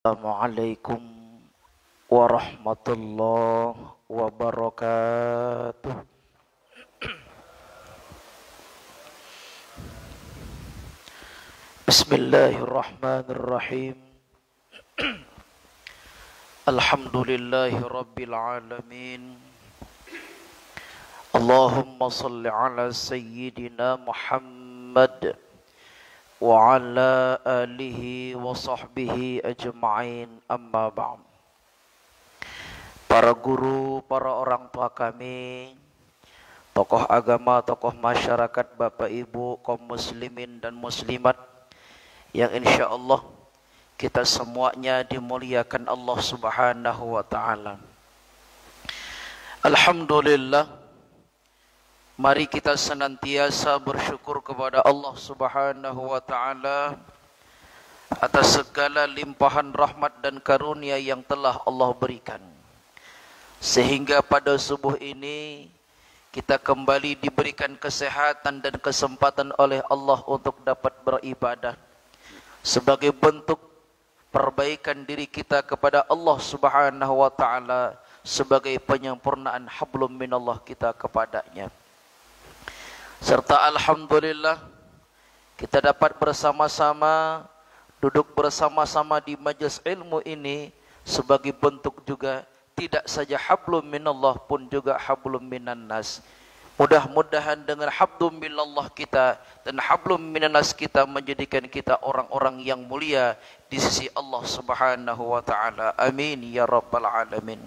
Assalamualaikum warahmatullahi wabarakatuh. Bismillahirrahmanirrahim. Alhamdulillahi rabbil alamin. Allahumma salli ala sayyidina Muhammad wa ala alihi wa sahbihi ajma'in, amma ba'd. Para guru, para orang tua kami, tokoh agama, tokoh masyarakat, bapak ibu, kaum muslimin dan muslimat yang insya Allah kita semuanya dimuliakan Allah subhanahu wa ta'ala. Alhamdulillah, mari kita senantiasa bersyukur kepada Allah subhanahu wa ta'ala atas segala limpahan rahmat dan karunia yang telah Allah berikan. Sehingga pada subuh ini kita kembali diberikan kesehatan dan kesempatan oleh Allah untuk dapat beribadah sebagai bentuk perbaikan diri kita kepada Allah subhanahu wa ta'ala, sebagai penyempurnaan hablum minallah kita kepadanya. Serta alhamdulillah kita dapat bersama-sama, duduk bersama-sama di majelis ilmu ini sebagai bentuk juga tidak saja hablum minallah pun juga hablum minan nas. Mudah-mudahan dengan hablum minallah kita dan hablum minan nas kita menjadikan kita orang-orang yang mulia di sisi Allah subhanahu wa ta'ala. Amin ya rabbal alamin.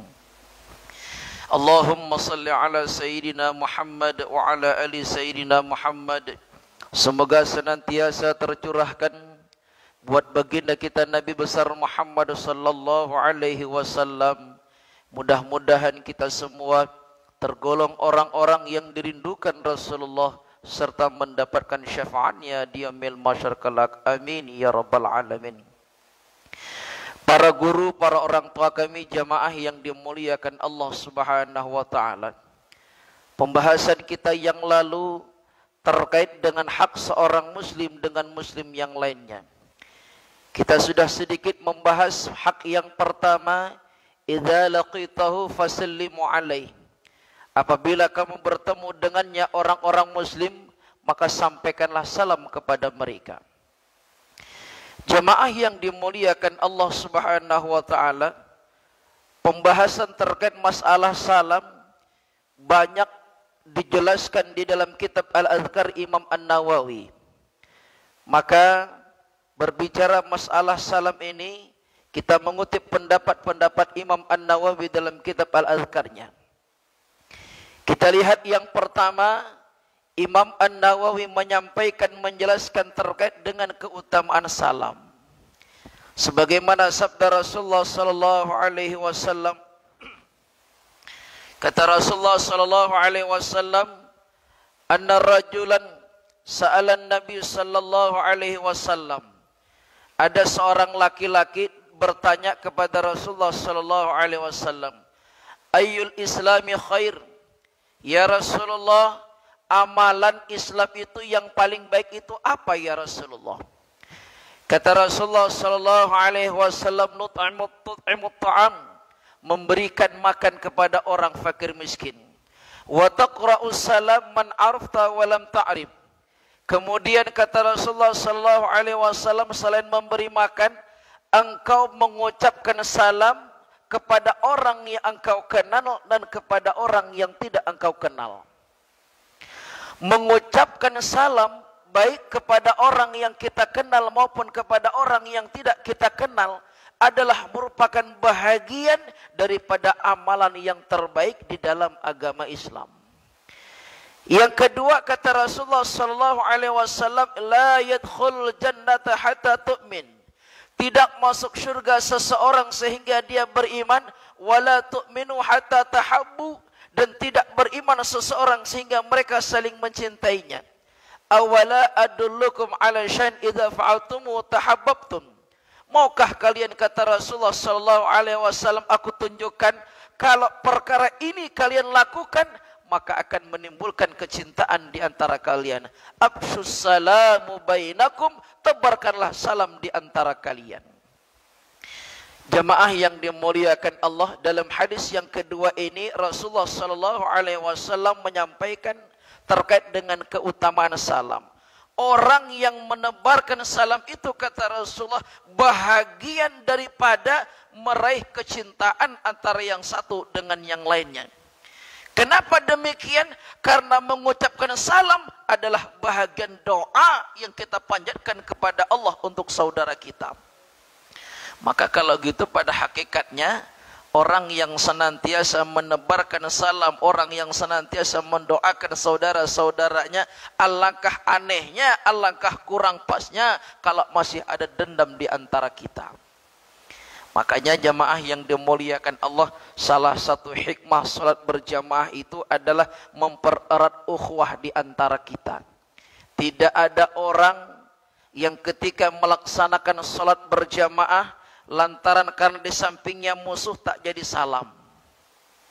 Allahumma salli ala Sayyidina Muhammad wa ala ali Sayyidina Muhammad. Semoga senantiasa tercurahkan buat baginda kita Nabi besar Muhammad sallallahu alaihi wasallam. Mudah-mudahan kita semua tergolong orang-orang yang dirindukan Rasulullah serta mendapatkan syafaatnya di yaumil mahsyar kelak. Amin ya rabbal alamin. Para guru, para orang tua kami, jamaah yang dimuliakan Allah subhanahu wa ta'ala. Pembahasan kita yang lalu terkait dengan hak seorang muslim dengan muslim yang lainnya. Kita sudah sedikit membahas hak yang pertama, idza laqitahu fasallimu alaih. Apabila kamu bertemu dengannya orang-orang muslim, maka sampaikanlah salam kepada mereka. Jemaah yang dimuliakan Allah subhanahu wa ta'ala, pembahasan terkait masalah salam banyak dijelaskan di dalam kitab Al-Adhkar Imam An-Nawawi. Maka berbicara masalah salam ini, kita mengutip pendapat-pendapat Imam An-Nawawi dalam kitab Al-Adhkarnya. Kita lihat yang pertama, Imam An-Nawawi menyampaikan, menjelaskan terkait dengan keutamaan salam. Sebagaimana sabda Rasulullah sallallahu alaihi wasallam, kata Rasulullah sallallahu alaihi wasallam, anna rajulan sa'alan Nabi sallallahu alaihi wasallam. Ada seorang laki-laki bertanya kepada Rasulullah sallallahu alaihi wasallam, ayyul islami khair? Ya Rasulullah, amalan Islam itu yang paling baik itu apa ya Rasulullah? Kata Rasulullah sallallahu alaihi wasallam, nut'imut ta'am, memberikan makan kepada orang fakir miskin. Wa taqra'us salam man arafta wa lam ta'rif. Kemudian kata Rasulullah sallallahu alaihi wasallam, selain memberi makan, engkau mengucapkan salam kepada orang yang engkau kenal dan kepada orang yang tidak engkau kenal. Mengucapkan salam baik kepada orang yang kita kenal maupun kepada orang yang tidak kita kenal adalah merupakan bahagian daripada amalan yang terbaik di dalam agama Islam. Yang kedua, kata Rasulullah sallallahu alaihi wasallam, la yadkhul jannata hatta tu'min. Tidak masuk surga seseorang sehingga dia beriman, wala tu'minu hatta tahabbu, dan tidak beriman seseorang sehingga mereka saling mencintainya. Awala adullukum ala syai'in idza fa'altumu tahabbabtum. Maukah kalian, kata Rasulullah sallallahu alaihi wasallam, aku tunjukkan kalau perkara ini kalian lakukan maka akan menimbulkan kecintaan di antara kalian. Afshus salamu bainakum, tebarkanlah salam di antara kalian. Jamaah yang dimuliakan Allah, dalam hadis yang kedua ini Rasulullah sallallahu alaihi wasallam menyampaikan terkait dengan keutamaan salam. Orang yang menebarkan salam itu, kata Rasulullah, bahagian daripada meraih kecintaan antara yang satu dengan yang lainnya. Kenapa demikian? Karena mengucapkan salam adalah bahagian doa yang kita panjatkan kepada Allah untuk saudara kita. Maka kalau gitu pada hakikatnya orang yang senantiasa menebarkan salam, orang yang senantiasa mendoakan saudara-saudaranya, alangkah anehnya, alangkah kurang pasnya kalau masih ada dendam di antara kita. Makanya jamaah yang dimuliakan Allah, salah satu hikmah salat berjamaah itu adalah mempererat ukhuwah di antara kita. Tidak ada orang yang ketika melaksanakan salat berjamaah lantaran karena di sampingnya musuh tak jadi salam.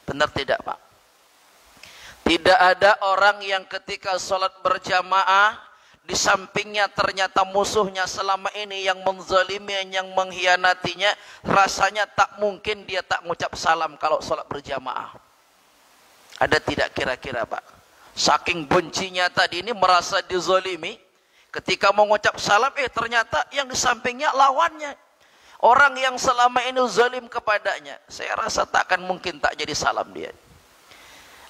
Benar tidak, Pak? Tidak ada orang yang ketika salat berjamaah di sampingnya ternyata musuhnya selama ini yang menzalimi, yang mengkhianatinya, rasanya tak mungkin dia tak mengucap salam kalau salat berjamaah. Ada tidak kira-kira, Pak? Saking bencinya tadi ini merasa dizalimi, ketika mengucap salam ternyata yang di sampingnya lawannya. Orang yang selama ini zalim kepadanya, saya rasa tak akan mungkin tak jadi salam dia.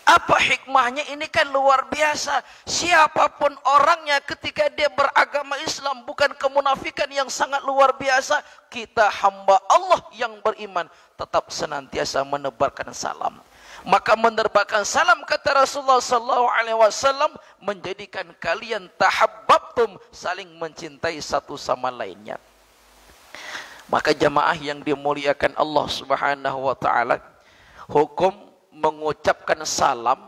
Apa hikmahnya? Ini kan luar biasa. Siapapun orangnya ketika dia beragama Islam, bukan kemunafikan yang sangat luar biasa, kita hamba Allah yang beriman tetap senantiasa menebarkan salam. Maka menebarkan salam, kata Rasulullah SAW, menjadikan kalian tahabbabtum, saling mencintai satu sama lainnya. Maka jamaah yang dimuliakan Allah Subhanahu wa taala, hukum mengucapkan salam,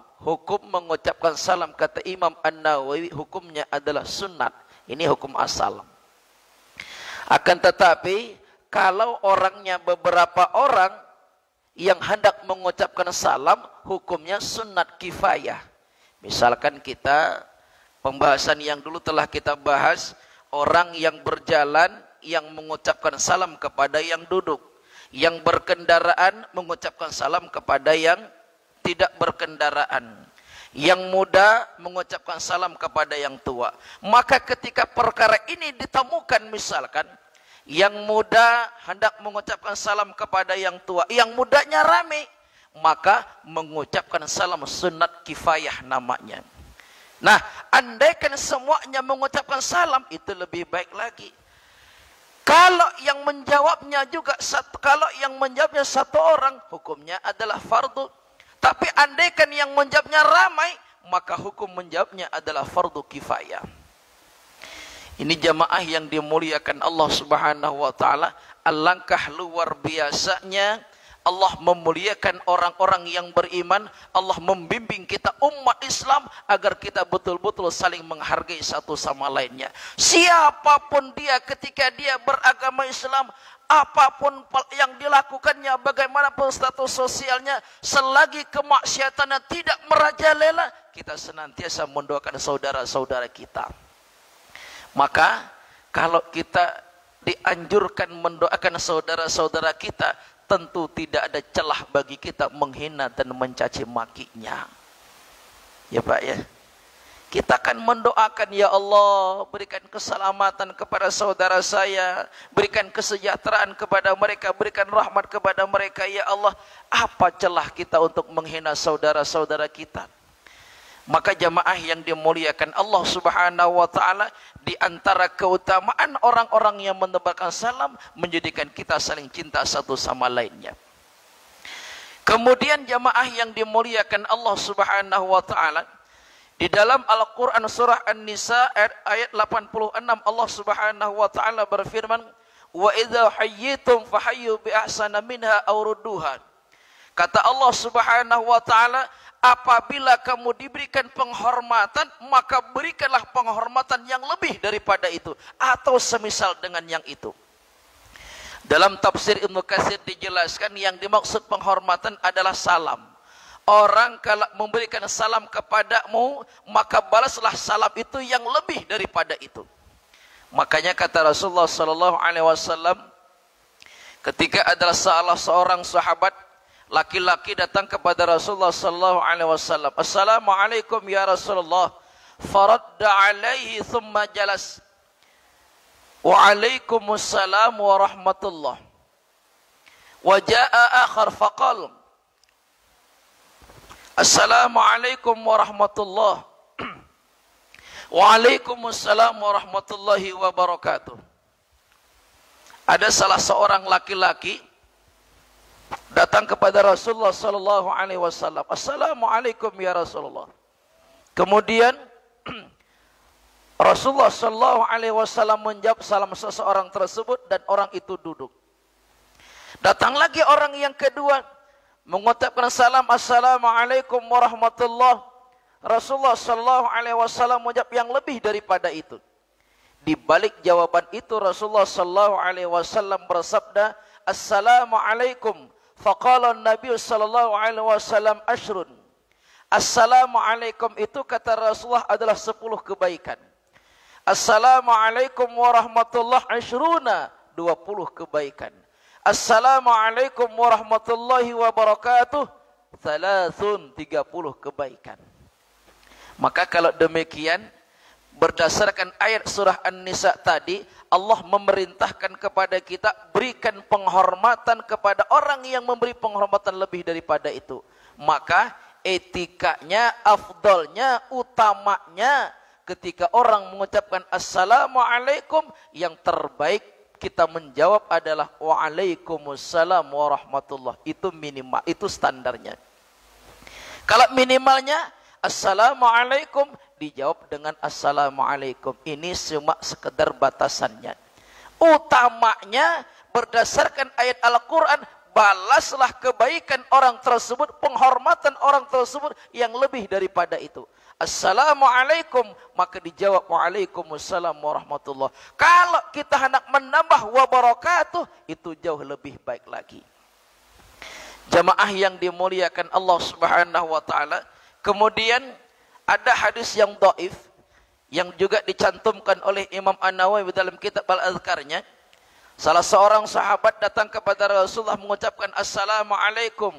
kata Imam An-Nawawi, hukumnya adalah sunnat. Ini hukum asal. Akan tetapi kalau orangnya beberapa orang yang hendak mengucapkan salam, hukumnya sunnat kifayah. Misalkan kita, pembahasan yang dulu telah kita bahas, orang yang berjalan yang mengucapkan salam kepada yang duduk, yang berkendaraan mengucapkan salam kepada yang tidak berkendaraan, yang muda mengucapkan salam kepada yang tua. Maka ketika perkara ini ditemukan, misalkan yang muda hendak mengucapkan salam kepada yang tua, yang mudanya rame, maka mengucapkan salam sunat kifayah namanya. Nah, andaikan semuanya mengucapkan salam, itu lebih baik lagi. Kalau yang menjawabnya satu orang, hukumnya adalah fardu. Tapi andaikan yang menjawabnya ramai, maka hukum menjawabnya adalah fardu kifayah. Ini jamaah yang dimuliakan Allah Subhanahu wa taala, alangkah luar biasanya Allah memuliakan orang-orang yang beriman. Allah membimbing kita umat Islam agar kita betul-betul saling menghargai satu sama lainnya. Siapapun dia ketika dia beragama Islam, apapun yang dilakukannya, bagaimanapun status sosialnya, selagi kemaksiatannya tidak merajalela, kita senantiasa mendoakan saudara-saudara kita. Maka kalau kita dianjurkan mendoakan saudara-saudara kita, tentu tidak ada celah bagi kita menghina dan mencaci makinya. Ya Pak ya. Kita akan mendoakan, ya Allah, berikan keselamatan kepada saudara saya, berikan kesejahteraan kepada mereka, berikan rahmat kepada mereka, ya Allah. Apa celah kita untuk menghina saudara-saudara kita? Maka jamaah yang dimuliakan Allah Subhanahu wa taala, di antara keutamaan orang-orang yang menebarkan salam, menjadikan kita saling cinta satu sama lainnya. Kemudian jamaah yang dimuliakan Allah Subhanahu wa taala, di dalam Al-Qur'an surah An-Nisa ayat 86, Allah Subhanahu wa taala berfirman, "Wa idza hayyitum fahayyu bi ahsana minha aw rudduha." Kata Allah Subhanahu wa taala, apabila kamu diberikan penghormatan, maka berikanlah penghormatan yang lebih daripada itu, atau semisal dengan yang itu. Dalam tafsir Ibnu Katsir dijelaskan, yang dimaksud penghormatan adalah salam. Orang kalau memberikan salam kepadamu, maka balaslah salam itu yang lebih daripada itu. Makanya kata Rasulullah sallallahu alaihi wasallam, Ketika adalah salah seorang sahabat laki-laki datang kepada Rasulullah sallallahu alaihi wasallam, "Assalamualaikum ya Rasulullah." Faradda alaihi thumma jalas. "Waalaikumsalam warahmatullah." Wa jaa akhar faqala, "Assalamualaikum warahmatullah." "Waalaikumsalam warahmatullahi wabarakatuh." Ada salah seorang laki-laki datang kepada Rasulullah sallallahu alaihi wasallam, "Assalamualaikum ya Rasulullah." Kemudian Rasulullah sallallahu alaihi wasallam menjawab salam seseorang tersebut dan orang itu duduk. Datang lagi orang yang kedua mengucapkan salam, "Assalamualaikum warahmatullah." Rasulullah sallallahu alaihi wasallam menjawab yang lebih daripada itu. Di balik jawaban itu Rasulullah sallallahu alaihi wasallam bersabda, "Assalamualaikum." Faqala Nabi sallallahu alaihi wasallam, "Ashrun." Assalamualaikum itu kata Rasulullah adalah 10 kebaikan. Assalamualaikum warahmatullah ashruna, 20 kebaikan. Assalamualaikum warahmatullahi wabarakatuh, 30 kebaikan. Maka kalau demikian, berdasarkan ayat surah An-Nisa tadi, Allah memerintahkan kepada kita berikan penghormatan kepada orang yang memberi penghormatan lebih daripada itu. Maka etikanya, afdolnya, utamanya ketika orang mengucapkan Assalamualaikum, yang terbaik kita menjawab adalah Waalaikumsalam warahmatullah. Itu minimal, itu standarnya. Kalau minimalnya Assalamualaikum, dijawab dengan Assalamualaikum. Ini cuma sekedar batasannya. Utamanya berdasarkan ayat Al-Quran, balaslah kebaikan orang tersebut, penghormatan orang tersebut yang lebih daripada itu. Assalamualaikum, maka dijawab Waalaikumsalam warahmatullah. Kalau kita hendak menambah wabarakatuh, itu jauh lebih baik lagi. Jamaah yang dimuliakan Allah subhanahu wa ta'ala. Kemudian ada hadis yang dhaif yang juga dicantumkan oleh Imam An-Nawawi dalam kitab Al-Adhkarnya. Salah seorang sahabat datang kepada Rasulullah mengucapkan Assalamualaikum.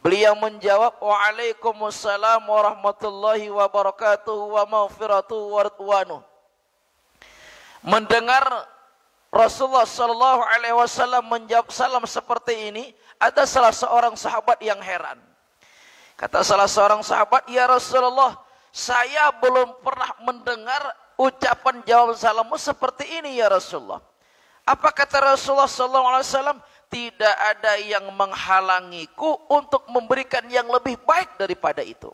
Beliau menjawab Waalaikumsalam warahmatullahi wabarakatuh wa maghfiratuhu wa ridwanuh. Mendengar Rasulullah sallallahu alaihi wasallam menjawab salam seperti ini, ada salah seorang sahabat yang heran. Kata salah seorang sahabat, "Ya Rasulullah, saya belum pernah mendengar ucapan jawab salammu seperti ini ya Rasulullah." Apa kata Rasulullah SAW? Tidak ada yang menghalangiku untuk memberikan yang lebih baik daripada itu.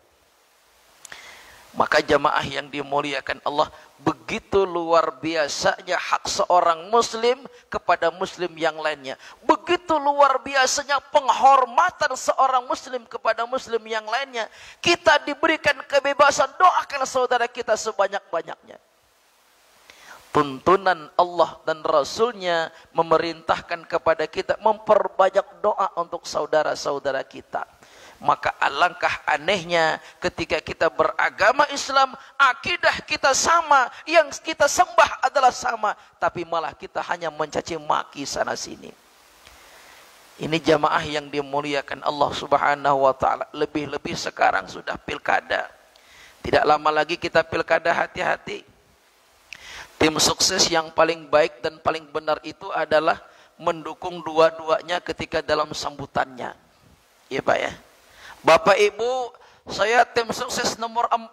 Maka jamaah yang dimuliakan Allah, begitu luar biasanya hak seorang muslim kepada muslim yang lainnya. Begitu luar biasanya penghormatan seorang muslim kepada muslim yang lainnya. Kita diberikan kebebasan, doakan saudara kita sebanyak-banyaknya. Tuntunan Allah dan Rasulnya memerintahkan kepada kita memperbanyak doa untuk saudara-saudara kita. Maka alangkah anehnya ketika kita beragama Islam, akidah kita sama, yang kita sembah adalah sama, tapi malah kita hanya mencaci maki sana sini. Ini jamaah yang dimuliakan Allah subhanahu wa ta'ala. Lebih-lebih sekarang sudah pilkada. Tidak lama lagi kita pilkada, hati-hati. Tim sukses yang paling baik dan paling benar itu adalah mendukung dua-duanya ketika dalam sambutannya. Iya Pak ya. Bapak Ibu, saya tim sukses nomor 4.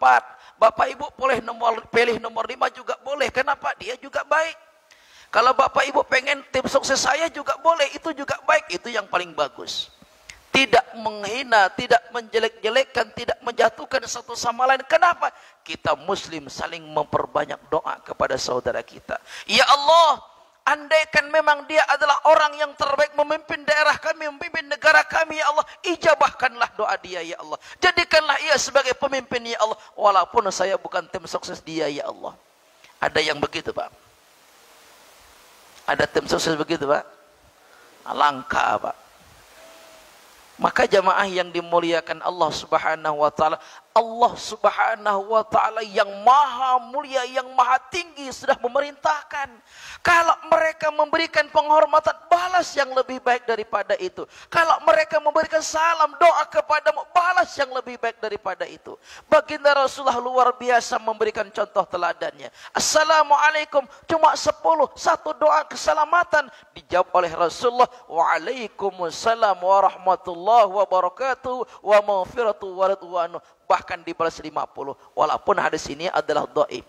Bapak Ibu boleh pilih nomor 5 juga boleh. Kenapa? Dia juga baik. Kalau Bapak Ibu pengen tim sukses saya juga boleh. Itu juga baik. Itu yang paling bagus. Tidak menghina, tidak menjelek-jelekkan, tidak menjatuhkan satu sama lain. Kenapa? Kita muslim saling memperbanyak doa kepada saudara kita. Ya Allah, andaikan memang dia adalah orang yang terbaik memimpin daerah kami, memimpin negara kami, ya Allah, ijabahkanlah doa dia, ya Allah. Jadikanlah ia sebagai pemimpin, ya Allah. Walaupun saya bukan tim sukses dia, ya Allah. Ada yang begitu, Pak? Ada tim sukses begitu, Pak? Langka, Pak. Maka jamaah yang dimuliakan Allah Subhanahu wa taala, Allah Subhanahu wa taala yang maha mulia, yang maha tinggi sudah memerintahkan kalau mereka memberikan penghormatan, balas yang lebih baik daripada itu. Kalau mereka memberikan salam, doa kepadamu, balas yang lebih baik daripada itu. Baginda Rasulullah luar biasa memberikan contoh teladannya. Assalamualaikum cuma 10, satu doa keselamatan dijawab oleh Rasulullah, Waalaikumsalam warahmatullahi wabarakatuh wa maghfiratu wa ridwanu, bahkan dibalas 50. Walaupun hadis ini adalah dhaif.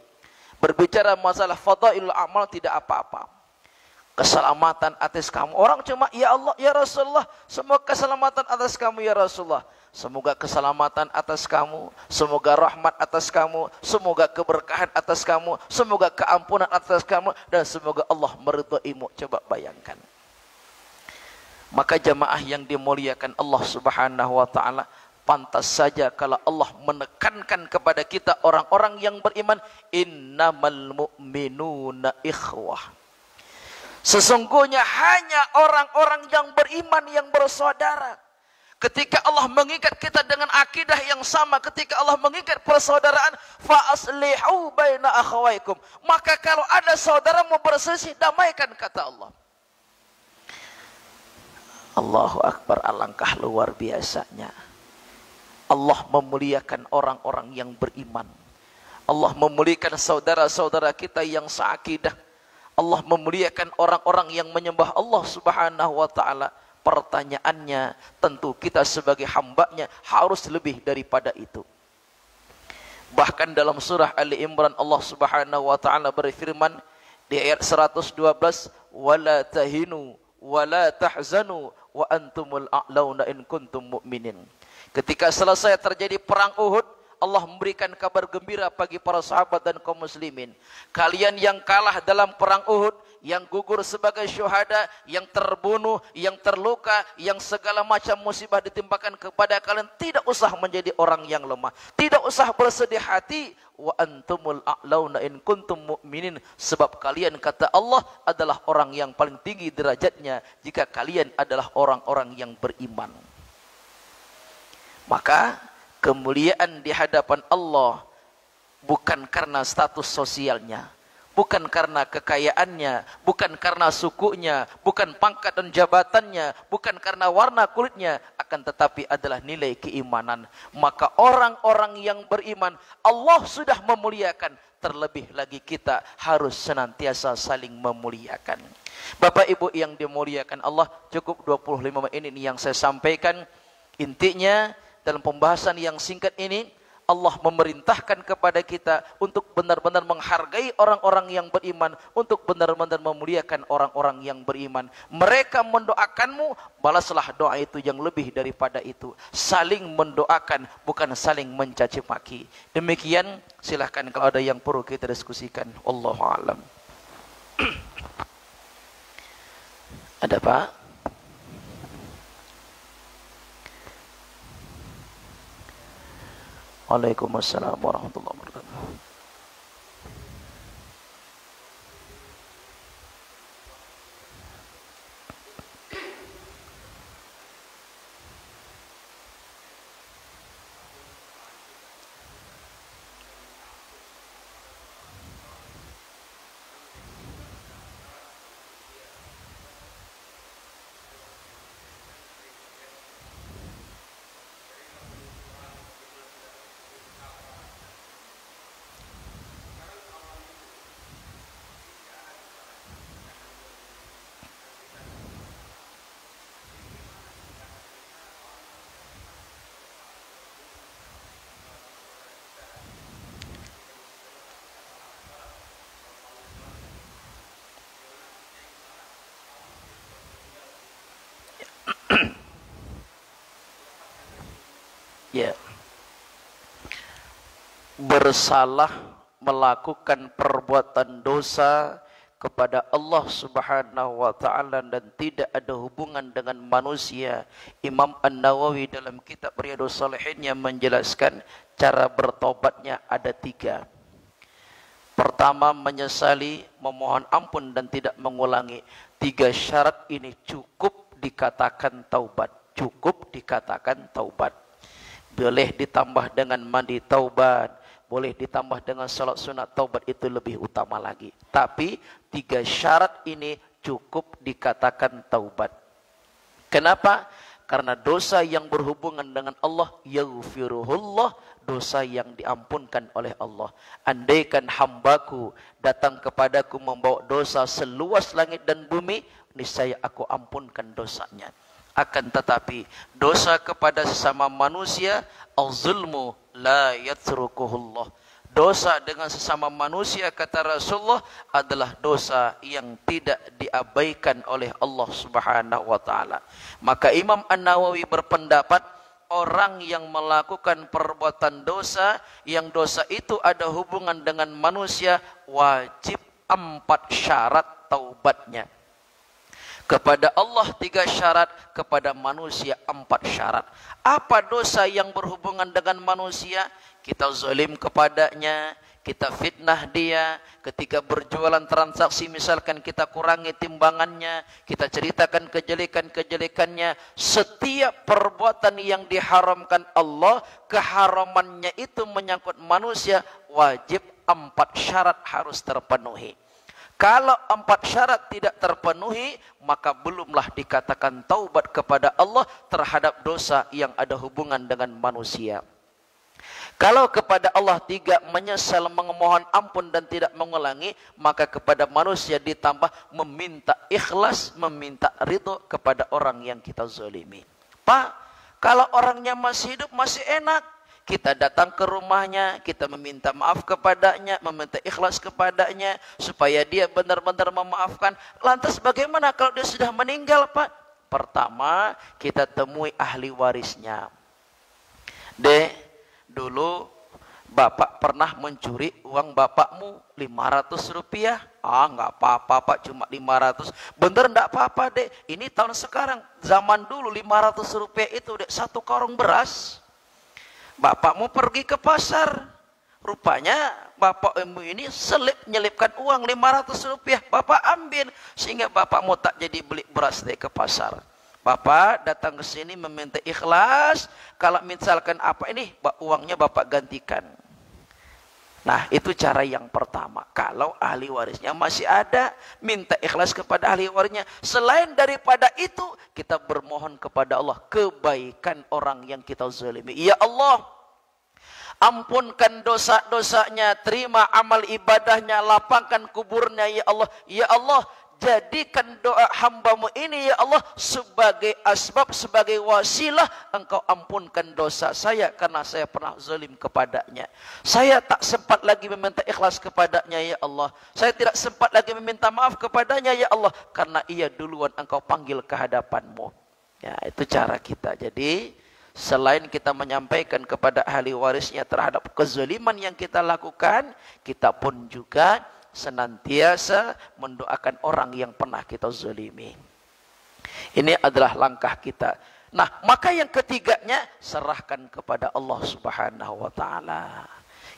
Berbicara masalah fadailul amal tidak apa-apa. Keselamatan atas kamu. Orang cuma ya Allah ya Rasulullah, semoga keselamatan atas kamu ya Rasulullah. Semoga keselamatan atas kamu, semoga rahmat atas kamu, semoga keberkahan atas kamu, semoga keampunan atas kamu, dan semoga Allah meridhoimu. Coba bayangkan. Maka jamaah yang dimuliakan Allah Subhanahu wa taala, pantas saja kalau Allah menekankan kepada kita orang-orang yang beriman, innamal mu'minuna ikhwah. Sesungguhnya hanya orang-orang yang beriman yang bersaudara. Ketika Allah mengikat kita dengan akidah yang sama, ketika Allah mengikat persaudaraan, fa aslihu baina akhawaikum, maka kalau ada saudaramu berselisih, damaikan, kata Allah. Allahu Akbar, alangkah luar biasanya. Allah memuliakan orang-orang yang beriman. Allah memuliakan saudara-saudara kita yang seakidah. Allah memuliakan orang-orang yang menyembah Allah Subhanahu wa taala. Pertanyaannya, tentu kita sebagai hambanya harus lebih daripada itu. Bahkan dalam surah Ali Imran, Allah Subhanahu wa taala berfirman di ayat 112, wala tahinu wala tahzanu wa antumul a'launa in kuntum mu'minin. Ketika selesai terjadi perang Uhud, Allah memberikan kabar gembira bagi para sahabat dan kaum muslimin. Kalian yang kalah dalam perang Uhud, yang gugur sebagai syuhada, yang terbunuh, yang terluka, yang segala macam musibah ditimpakan kepada kalian, tidak usah menjadi orang yang lemah, tidak usah bersedih hati. Wa antumul a'launa in kuntum mu'minin, sebab kalian, kata Allah, adalah orang yang paling tinggi derajatnya jika kalian adalah orang-orang yang beriman. Maka kemuliaan di hadapan Allah bukan karena status sosialnya, bukan karena kekayaannya, bukan karena sukunya, bukan pangkat dan jabatannya, bukan karena warna kulitnya, akan tetapi adalah nilai keimanan. Maka orang-orang yang beriman Allah sudah memuliakan, terlebih lagi kita harus senantiasa saling memuliakan. Bapak Ibu yang dimuliakan Allah, cukup 25 menit ini yang saya sampaikan. Intinya dalam pembahasan yang singkat ini, Allah memerintahkan kepada kita untuk benar-benar menghargai orang-orang yang beriman, untuk benar-benar memuliakan orang-orang yang beriman. Mereka mendoakanmu, balaslah doa itu yang lebih daripada itu. Saling mendoakan, bukan saling mencaci maki. Demikian, silahkan kalau ada yang perlu kita diskusikan. Wallahu a'lam. Ada Pak? Waalaikumsalam warahmatullahi wabarakatuh. Ya, bersalah melakukan perbuatan dosa kepada Allah Subhanahu wa taala dan tidak ada hubungan dengan manusia. Imam An-Nawawi dalam kitab Riyadhus Shalihinnya menjelaskan cara bertobatnya ada 3. Pertama, menyesali, memohon ampun dan tidak mengulangi. 3 syarat ini cukup dikatakan taubat. cukup dikatakan taubat. Boleh ditambah dengan mandi taubat, boleh ditambah dengan salat sunat taubat, itu lebih utama lagi. Tapi 3 syarat ini cukup dikatakan taubat. Kenapa? Karena dosa yang berhubungan dengan Allah, yaghfiruhullah, dosa yang diampunkan oleh Allah. Andaikan hambaku datang kepadaku membawa dosa seluas langit dan bumi, niscaya aku ampunkan dosanya. Akan tetapi dosa kepada sesama manusia, az-zulmu la yatrukuhullah. Dosa dengan sesama manusia, kata Rasulullah, adalah dosa yang tidak diabaikan oleh Allah Subhanahu wa taala. Maka Imam An-Nawawi berpendapat, orang yang melakukan perbuatan dosa, yang dosa itu ada hubungan dengan manusia, wajib 4 syarat taubatnya. Kepada Allah 3 syarat, kepada manusia 4 syarat. Apa dosa yang berhubungan dengan manusia? Kita zalim kepadanya, kita fitnah dia, ketika berjualan transaksi misalkan kita kurangi timbangannya, kita ceritakan kejelekan-kejelekannya. Setiap perbuatan yang diharamkan Allah, keharamannya itu menyangkut manusia, wajib 4 syarat harus terpenuhi. Kalau 4 syarat tidak terpenuhi, maka belumlah dikatakan taubat kepada Allah terhadap dosa yang ada hubungan dengan manusia. Kalau kepada Allah 3, menyesal, memohon ampun dan tidak mengulangi, maka kepada manusia ditambah meminta ikhlas, meminta ridho kepada orang yang kita zalimi. Pak, kalau orangnya masih hidup masih enak. Kita datang ke rumahnya, kita meminta maaf kepadanya, meminta ikhlas kepadanya, supaya dia benar-benar memaafkan. Lantas bagaimana kalau dia sudah meninggal, Pak? Pertama, kita temui ahli warisnya. Dek, dulu Bapak pernah mencuri uang bapakmu 500 rupiah. Ah, nggak apa-apa Pak, cuma 500. Bener nggak apa-apa, Dek. Ini tahun sekarang, zaman dulu 500 rupiah itu, Dek, 1 karung beras. Bapakmu pergi ke pasar, rupanya bapakmu ini nyelipkan uang 500 rupiah. Bapak ambil, sehingga bapakmu tak jadi beli beras ke pasar. Bapak datang ke sini meminta ikhlas, kalau misalkan apa ini, uangnya Bapak gantikan. Nah, itu cara yang pertama. Kalau ahli warisnya masih ada, minta ikhlas kepada ahli warisnya. Selain daripada itu, kita bermohon kepada Allah kebaikan orang yang kita zalimi. Ya Allah, ampunkan dosa-dosanya, terima amal ibadahnya, lapangkan kuburnya ya Allah. Ya Allah, jadikan doa hambamu ini ya Allah sebagai asbab, sebagai wasilah engkau ampunkan dosa saya, karena saya pernah zalim kepadanya. Saya tak sempat lagi meminta ikhlas kepadanya ya Allah. Saya tidak sempat lagi meminta maaf kepadanya ya Allah, karena ia duluan engkau panggil ke hadapanmu. Ya, itu cara kita. Jadi selain kita menyampaikan kepada ahli warisnya terhadap kezaliman yang kita lakukan, kita pun juga senantiasa mendoakan orang yang pernah kita zalimi. Ini adalah langkah kita. Nah, maka yang ketiganya, serahkan kepada Allah Subhanahu wa taala.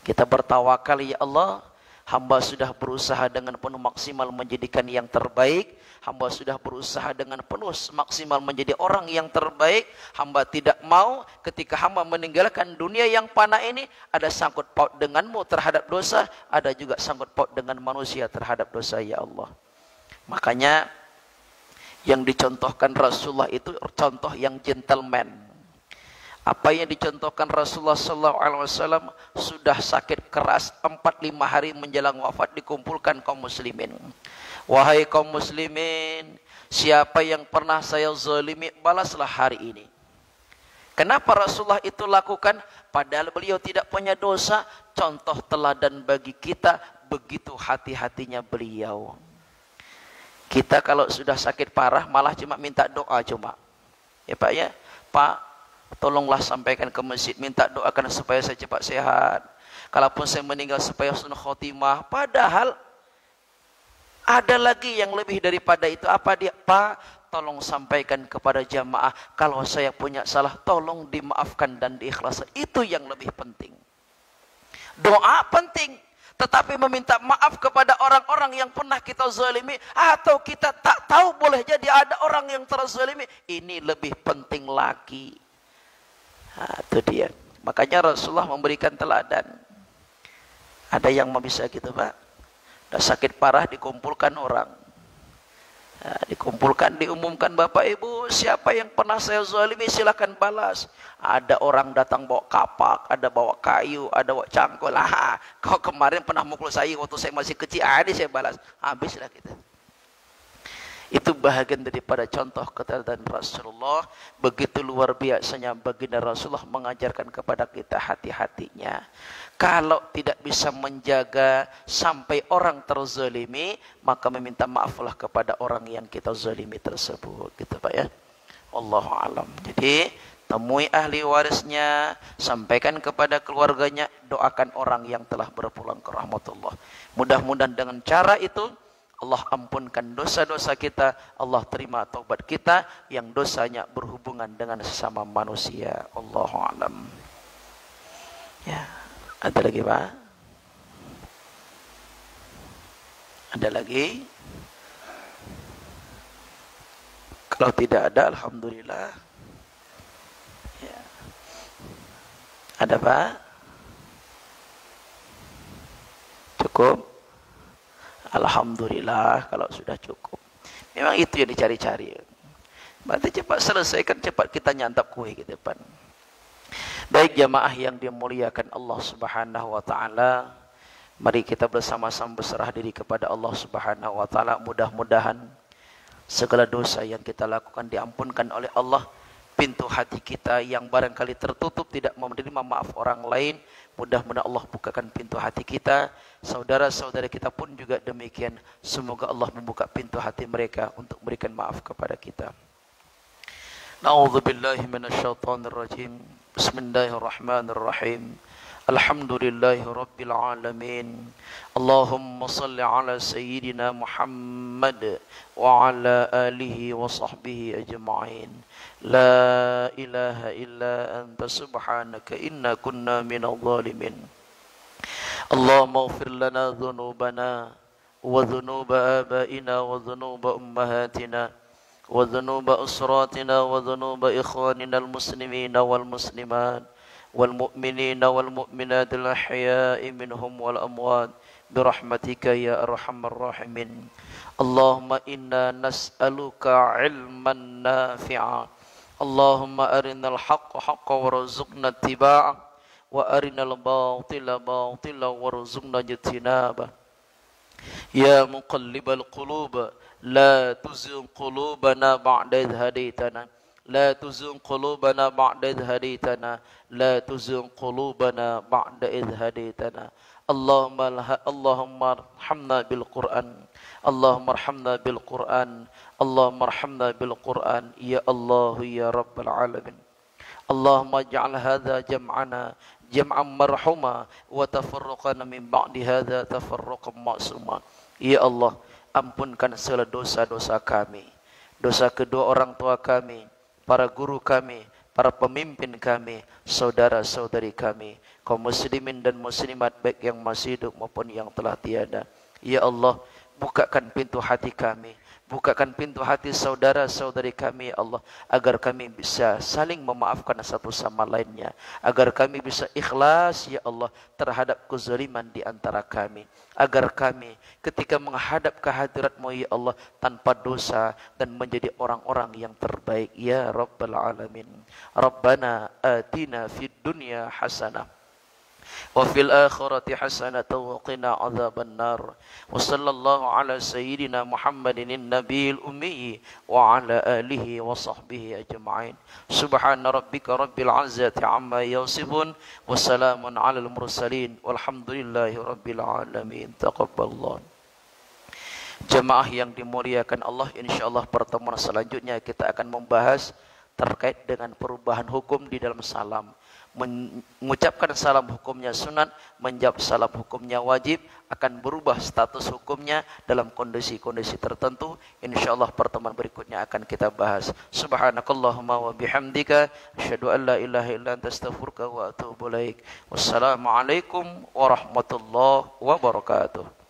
Kita bertawakal, ya Allah, hamba sudah berusaha dengan penuh maksimal menjadikan yang terbaik. Hamba sudah berusaha dengan penuh maksimal menjadi orang yang terbaik. Hamba tidak mau ketika hamba meninggalkan dunia yang fana ini, ada sangkut paut denganmu terhadap dosa, ada juga sangkut paut dengan manusia terhadap dosa, ya Allah. Makanya yang dicontohkan Rasulullah itu contoh yang gentleman. Apa yang dicontohkan Rasulullah SAW, sudah sakit keras 4-5 hari menjelang wafat dikumpulkan kaum muslimin. Wahai kaum muslimin, siapa yang pernah saya zalimi, balaslah hari ini. Kenapa Rasulullah itu lakukan? Padahal beliau tidak punya dosa. Contoh teladan bagi kita, begitu hati-hatinya beliau. Kita kalau sudah sakit parah malah cuma minta doa cuma. Ya Pak ya, Pak, tolonglah sampaikan ke masjid, minta doakan supaya saya cepat sehat. Kalaupun saya meninggal supaya husnul khotimah. Padahal ada lagi yang lebih daripada itu. Apa dia? Pak, tolong sampaikan kepada jamaah, kalau saya punya salah, tolong dimaafkan dan diikhlaskan. Itu yang lebih penting. Doa penting, Tetapi meminta maaf kepada orang-orang yang pernah kita zalimi, atau kita tak tahu boleh jadi ada orang yang terzalimi, ini lebih penting lagi. Nah, itu dia. Makanya Rasulullah memberikan teladan. Ada yang mau bisa gitu, Pak. Udah sakit parah dikumpulkan orang. Nah, dikumpulkan, diumumkan, Bapak Ibu, siapa yang pernah saya zalimi silakan balas. Ada orang datang bawa kapak, ada bawa kayu, ada bawa cangkul. Kau kemarin pernah mukul saya waktu saya masih kecil, ini saya balas. Habislah kita. Itu bahagian daripada contoh keteladanan Rasulullah. Begitu luar biasanya baginda Rasulullah mengajarkan kepada kita hati-hatinya. Kalau tidak bisa menjaga sampai orang terzalimi, maka meminta maaflah kepada orang yang kita zalimi tersebut, gitu Pak ya. Wallahu alam. Jadi temui ahli warisnya, sampaikan kepada keluarganya, doakan orang yang telah berpulang ke rahmatullah. Mudah-mudahan dengan cara itu Allah ampunkan dosa-dosa kita, Allah terima taubat kita yang dosanya berhubungan dengan sesama manusia. Allahu alam. Ya, ada lagi Pak? Ada lagi? Kalau tidak ada, alhamdulillah. Ya. Ada Pak? Cukup? Alhamdulillah kalau sudah cukup. Memang itu yang dicari-cari. Berarti cepat selesaikan, cepat kita nyantap kue ke depan. Baik jamaah yang dimuliakan Allah Subhanahu wa taala, mari kita bersama-sama berserah diri kepada Allah Subhanahu wa taala. Mudah-mudahan segala dosa yang kita lakukan diampunkan oleh Allah. Pintu hati kita yang barangkali tertutup tidak menerima maaf orang lain, mudah-mudahan Allah bukakan pintu hati kita. Saudara-saudara kita pun juga demikian. Semoga Allah membuka pintu hati mereka untuk memberikan maaf kepada kita. Na'udzubillahi minasyaitonirrajim. Bismillahirrahmanirrahim. Alhamdulillahi Rabbil Alamin. Allahumma salli ala Sayyidina Muhammad wa ala alihi wa sahbihi ajma'in. La ilaha illa anta subhanaka inna kunna minal zalimin. Allahumma ighfir lana dhunubana wa dhunuba abaina wa dhunuba ummahatina wa dhunuba usratina wa dhunuba ikhwanina al-muslimina wal muslimat والمؤمنين والمؤمنات الأحياء منهم والأموات برحمتك يا أرحم الراحمين. اللهم إنا نسألك علما نافعا. اللهم أرنا الحق حقا وارزقنا اتباعه وأرنا الباطل باطلا وارزقنا اجتنابه. يا مقلب القلوب لا تزغ قلوبنا بعد إذ هديتنا. لا تزغ قلوبنا بعد إذ هديتنا. لا تزغ قلوبنا بعد إذ هديتنا. اللهم ارحمنا بالقرآن. اللهم ارحمنا بالقرآن. اللهم ارحمنا بالقرآن يا الله يا رب العالمين. اللهم اجعل هذا جمعنا جمعا مرحوما وتفرقنا من بعد هذا تفرقا معصوما. Ya Allah, ampunkan segala dosa-dosa kami, dosa kedua orang tua kami, para guru kami, para pemimpin kami, saudara-saudari kami, kaum muslimin dan muslimat baik yang masih hidup maupun yang telah tiada. Ya Allah, bukakan pintu hati kami, bukakan pintu hati saudara-saudari kami ya Allah, agar kami bisa saling memaafkan satu sama lainnya, agar kami bisa ikhlas ya Allah terhadap kezaliman di antara kami, agar kami ketika menghadap kehadirat-Mu ya Allah tanpa dosa dan menjadi orang-orang yang terbaik ya Rabbal Alamin. Rabbana atina fid dunya hasanah wa fil akhirati hasanatan wa qina adzaban nar. Wa sallallahu ala sayyidina Muhammadin nabiyil ummi wa ala alihi wa sahbihi ajma'in. Subhana rabbika rabbil izzati amma yasifun wa salamun alal mursalin walhamdulillahi rabbil alamin. Taqabbalallahu. Jemaah yang dimuliakan Allah, insyaallah pertemuan selanjutnya kita akan membahas terkait dengan perubahan hukum di dalam salam. mengucapkan salam hukumnya sunat, menjawab salam hukumnya wajib, akan berubah status hukumnya dalam kondisi-kondisi tertentu. Insyaallah pertemuan berikutnya akan kita bahas. Subhanakallahumma wa bihamdika asyhadu an la ilaha illa anta astaghfiruka wa atubu ilaik. Wassalamualaikum warahmatullahi wabarakatuh.